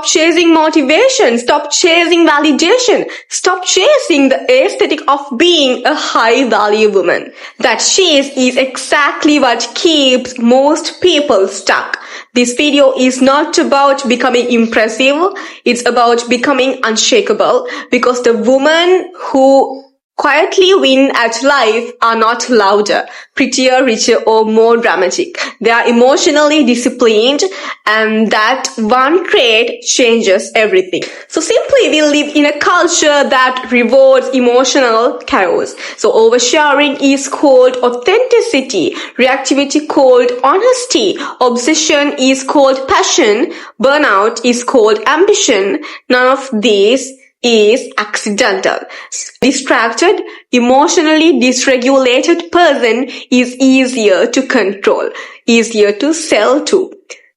chasing motivation. Stop chasing validation. Stop chasing the aesthetic of being a high-value woman. That chase is exactly what keeps most people stuck. This video is not about becoming impressive. It's about becoming unshakable, because the women who quietly win at life are not louder, prettier, richer, or more dramatic. They are emotionally disciplined, and that one trait changes everything. So simply, we live in a culture that rewards emotional chaos. So oversharing is called authenticity, reactivity called honesty, obsession is called passion, burnout is called ambition. None of these is accidental. Distracted, emotionally dysregulated person is easier to control, easier to sell to,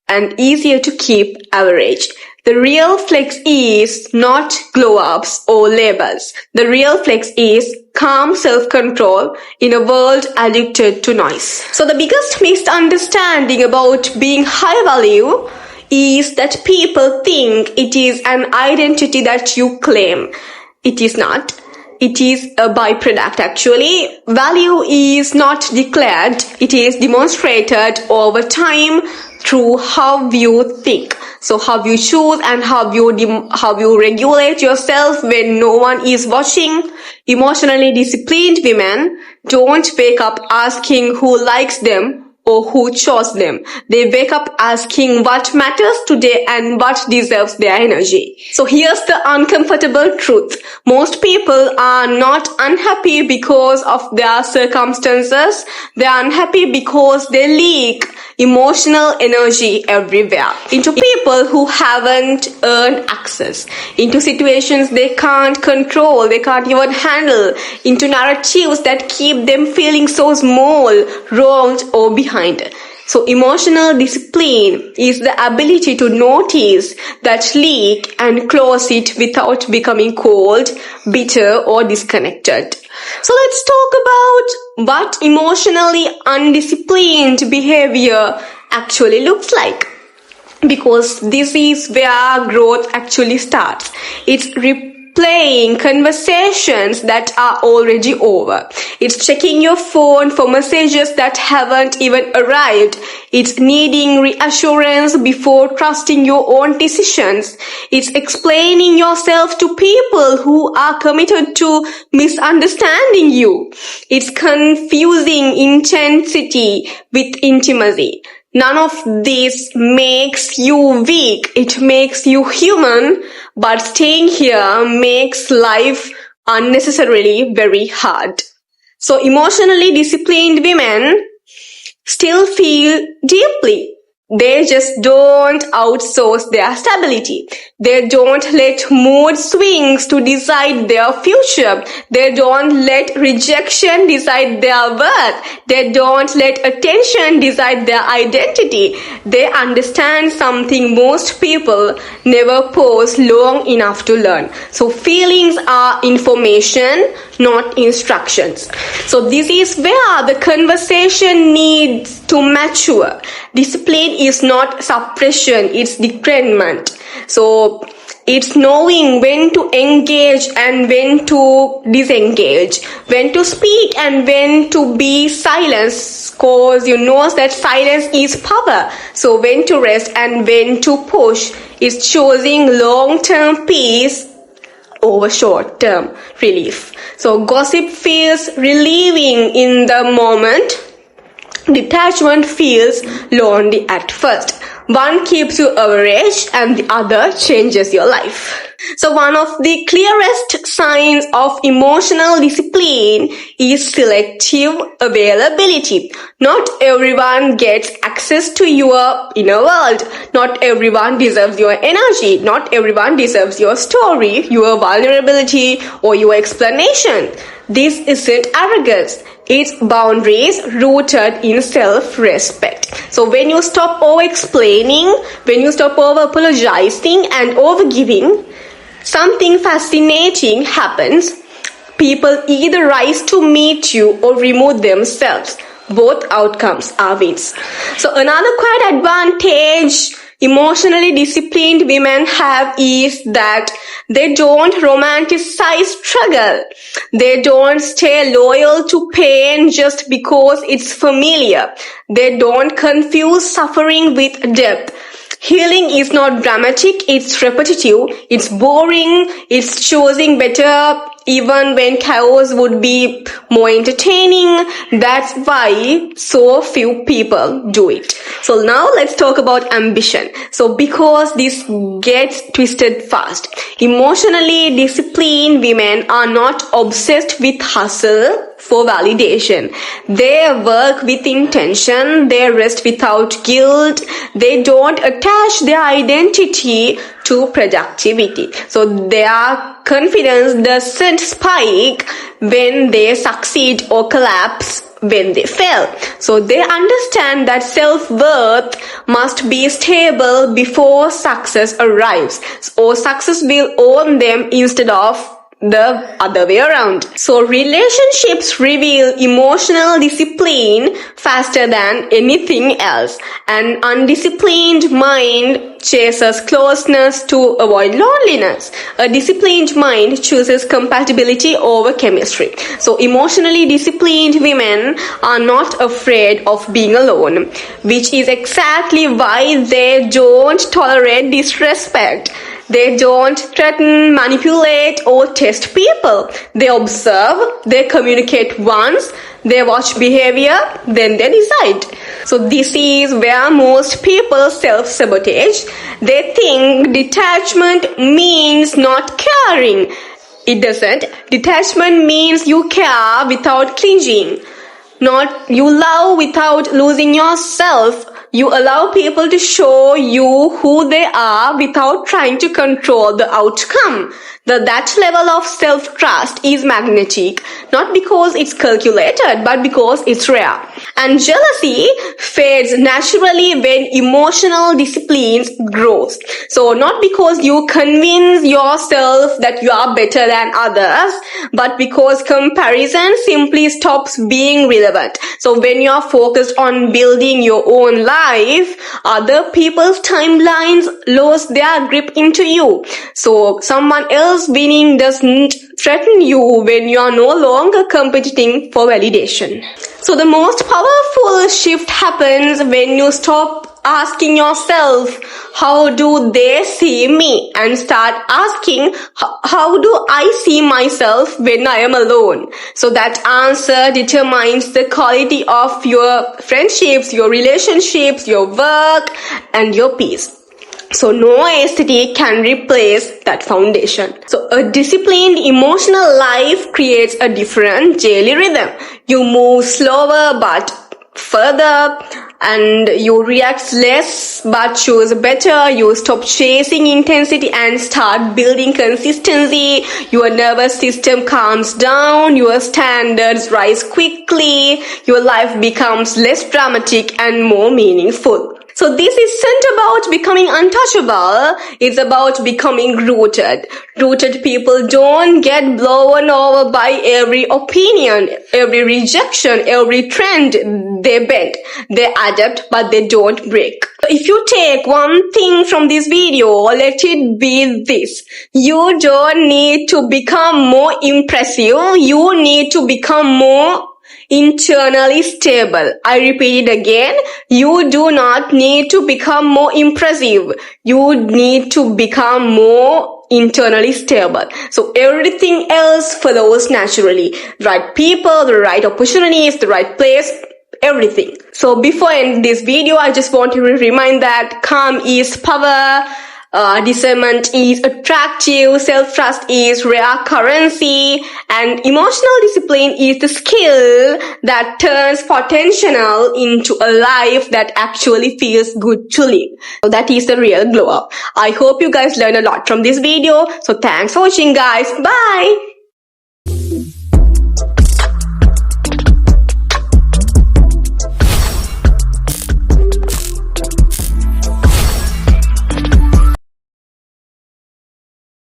and easier to keep average. The real flex is not glow-ups or labels. The real flex is calm self-control in a world addicted to noise. So the biggest misunderstanding about being high value is that people think it is an identity that you claim. It is not. It is a byproduct actually. Value is not declared. It is demonstrated over time through how you think. So how you choose and how you regulate yourself when no one is watching. Emotionally disciplined women don't wake up asking who likes them or who chose them. They wake up asking what matters today and what deserves their energy. So here's the uncomfortable truth. Most people are not unhappy because of their circumstances. They are unhappy because they leak emotional energy everywhere into people who haven't earned access, into situations they can't control, they can't even handle, into narratives that keep them feeling so small, wronged, or behind. So emotional discipline is the ability to notice that leak and close it without becoming cold, bitter, or disconnected. So let's talk about what emotionally undisciplined behavior actually looks like, because this is where growth actually starts. It's replaying conversations that are already over. It's checking your phone for messages that haven't even arrived. It's needing reassurance before trusting your own decisions. It's explaining yourself to people who are committed to misunderstanding you. It's confusing intensity with intimacy. None of this makes you weak. It makes you human, but staying here makes life unnecessarily very hard. So emotionally disciplined women still feel deeply. They just don't outsource their stability. They don't let mood swings to decide their future. They don't let rejection decide their worth. They don't let attention decide their identity. They understand something most people never pause long enough to learn. So feelings are information, not instructions. So this is where the conversation needs to mature. Discipline is not suppression, it's discernment. So it's knowing when to engage and when to disengage, when to speak and when to be silenced, because you know that silence is power. So when to rest and when to push. It's choosing long-term peace over short-term relief. So gossip feels relieving in the moment. Detachment feels lonely at first. One keeps you average and the other changes your life. So one of the clearest signs of emotional discipline is selective availability. Not everyone gets access to your inner world. Not everyone deserves your energy. Not everyone deserves your story, your vulnerability, or your explanation. This isn't arrogance. It's boundaries rooted in self-respect. So when you stop over-explaining, when you stop over-apologizing and over-giving, something fascinating happens. People either rise to meet you or remove themselves. Both outcomes are wins. So another quiet advantage emotionally disciplined women have is that they don't romanticize struggle. They don't stay loyal to pain just because it's familiar. They don't confuse suffering with depth. Healing is not dramatic, it's repetitive, it's boring, it's choosing better even when chaos would be more entertaining. That's why so few people do it. So now let's talk about ambition. So because this gets twisted fast, emotionally disciplined women are not obsessed with hustle for validation. They work with intention, they rest without guilt, they don't attach their identity to productivity. So their confidence doesn't spike when they succeed or collapse when they fail. So they understand that self-worth must be stable before success arrives, or success will own them instead of the other way around. So relationships reveal emotional discipline faster than anything else. An undisciplined mind chases closeness to avoid loneliness. A disciplined mind chooses compatibility over chemistry. So emotionally disciplined women are not afraid of being alone, which is exactly why they don't tolerate disrespect. They don't threaten, manipulate, or test people. They observe, they communicate once, they watch behavior, then they decide. So this is where most people self-sabotage. They think detachment means not caring. It doesn't. Detachment means you care without clinging. Not you love without losing yourself. You allow people to show you who they are without trying to control the outcome. That level of self-trust is magnetic, not because it's calculated, but because it's rare. And jealousy fades naturally when emotional discipline grows. So not because you convince yourself that you are better than others, but because comparison simply stops being relevant. So when you are focused on building your own life, other people's timelines lose their grip into you. So someone else winning doesn't threaten you when you are no longer competing for validation. So the most powerful shift happens when you stop asking yourself, how do they see me? And start asking, how do I see myself when I am alone? So that answer determines the quality of your friendships, your relationships, your work, and your peace. So no aesthetic can replace that foundation. So a disciplined emotional life creates a different daily rhythm. You move slower but further, and you react less but choose better. You stop chasing intensity and start building consistency. Your nervous system calms down, your standards rise quickly, your life becomes less dramatic and more meaningful. So this isn't about becoming untouchable, it's about becoming rooted. Rooted people don't get blown over by every opinion, every rejection, every trend. They bend, they adapt, but they don't break. If you take one thing from this video, let it be this. You don't need to become more impressive, you need to become more internally stable. I repeat it again. You do not need to become more impressive. You need to become more internally stable. So everything else follows naturally. Right people, the right opportunities, the right place, everything. So before I end this video, I just want to remind that calm is power. Discernment is attractive, self-trust is rare currency, and emotional discipline is the skill that turns potential into a life that actually feels good to live. So that is the real glow up. I hope you guys learned a lot from this video. So thanks for watching guys. Bye!